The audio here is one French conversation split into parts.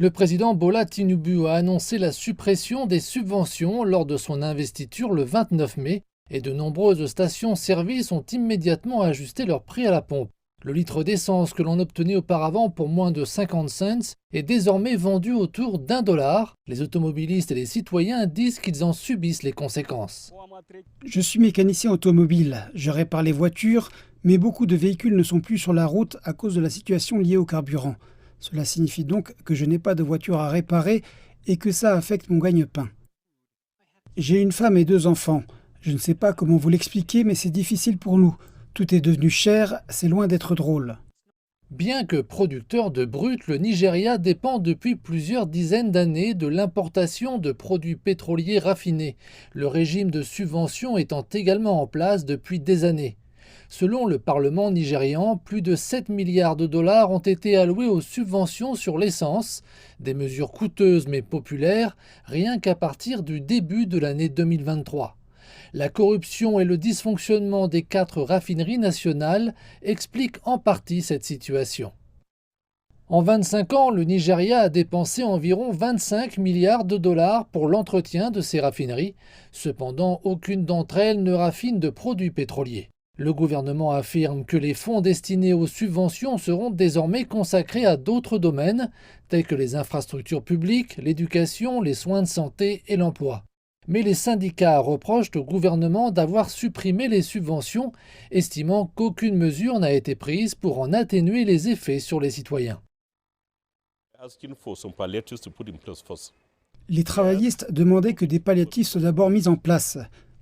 Le président Bola Tinubu a annoncé la suppression des subventions lors de son investiture le 29 mai et de nombreuses stations-service ont immédiatement ajusté leur prix à la pompe. Le litre d'essence que l'on obtenait auparavant pour moins de 50 cents est désormais vendu autour d'1 $. Les automobilistes et les citoyens disent qu'ils en subissent les conséquences. Je suis mécanicien automobile, je répare les voitures, mais beaucoup de véhicules ne sont plus sur la route à cause de la situation liée au carburant. Cela signifie donc que je n'ai pas de voiture à réparer et que ça affecte mon gagne-pain. J'ai une femme et 2 enfants. Je ne sais pas comment vous l'expliquer, mais c'est difficile pour nous. Tout est devenu cher, c'est loin d'être drôle. Bien que producteur de brut, le Nigeria dépend depuis plusieurs dizaines d'années de l'importation de produits pétroliers raffinés, le régime de subvention étant également en place depuis des années. Selon le Parlement nigérian, plus de 7 milliards de dollars ont été alloués aux subventions sur l'essence, des mesures coûteuses mais populaires, rien qu'à partir du début de l'année 2023. La corruption et le dysfonctionnement des 4 raffineries nationales expliquent en partie cette situation. En 25 ans, le Nigeria a dépensé environ 25 milliards de dollars pour l'entretien de ces raffineries. Cependant, aucune d'entre elles ne raffine de produits pétroliers. Le gouvernement affirme que les fonds destinés aux subventions seront désormais consacrés à d'autres domaines, tels que les infrastructures publiques, l'éducation, les soins de santé et l'emploi. Mais les syndicats reprochent au gouvernement d'avoir supprimé les subventions, estimant qu'aucune mesure n'a été prise pour en atténuer les effets sur les citoyens. Les travaillistes demandaient que des palliatifs soient d'abord mis en place.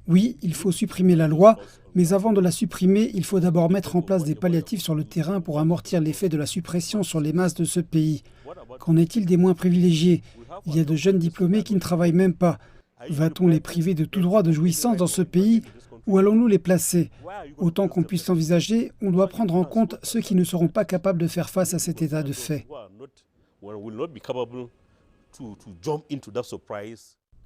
Oui, il faut supprimer la loi, mais avant de la supprimer, il faut d'abord mettre en place des palliatifs sur le terrain pour amortir l'effet de la suppression sur les masses de ce pays. Qu'en est-il des moins privilégiés? Il y a de jeunes diplômés qui ne travaillent même pas. Va-t-on les priver de tout droit de jouissance dans ce pays ou allons-nous les placer? Autant qu'on puisse l'envisager, on doit prendre en compte ceux qui ne seront pas capables de faire face à cet état de fait.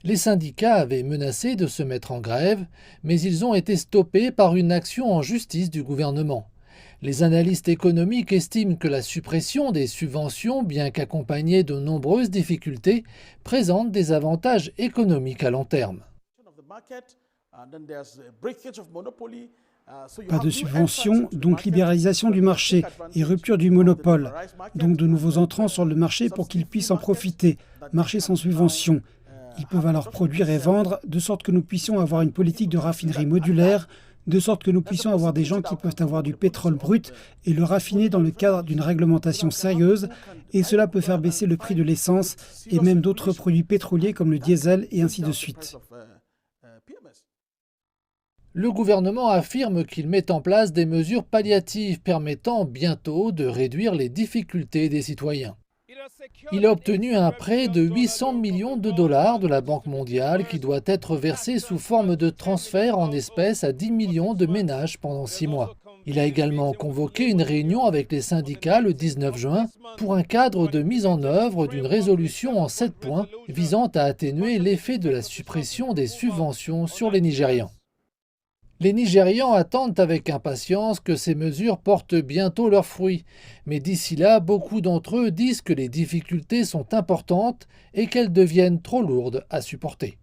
Les syndicats avaient menacé de se mettre en grève, mais ils ont été stoppés par une action en justice du gouvernement. Les analystes économiques estiment que la suppression des subventions, bien qu'accompagnée de nombreuses difficultés, présente des avantages économiques à long terme. Pas de subventions, donc libéralisation du marché et rupture du monopole. Donc de nouveaux entrants sur le marché pour qu'ils puissent en profiter. Marché sans subvention. Ils peuvent alors produire et vendre, de sorte que nous puissions avoir une politique de raffinerie modulaire, de sorte que nous puissions avoir des gens qui peuvent avoir du pétrole brut et le raffiner dans le cadre d'une réglementation sérieuse, et cela peut faire baisser le prix de l'essence et même d'autres produits pétroliers comme le diesel et ainsi de suite. Le gouvernement affirme qu'il met en place des mesures palliatives permettant bientôt de réduire les difficultés des citoyens. Il a obtenu un prêt de 800 millions de dollars de la Banque mondiale qui doit être versé sous forme de transfert en espèces à 10 millions de ménages pendant 6 mois. Il a également convoqué une réunion avec les syndicats le 19 juin pour un cadre de mise en œuvre d'une résolution en 7 points visant à atténuer l'effet de la suppression des subventions sur les Nigérians. Les Nigérians attendent avec impatience que ces mesures portent bientôt leurs fruits, mais d'ici là, beaucoup d'entre eux disent que les difficultés sont importantes et qu'elles deviennent trop lourdes à supporter.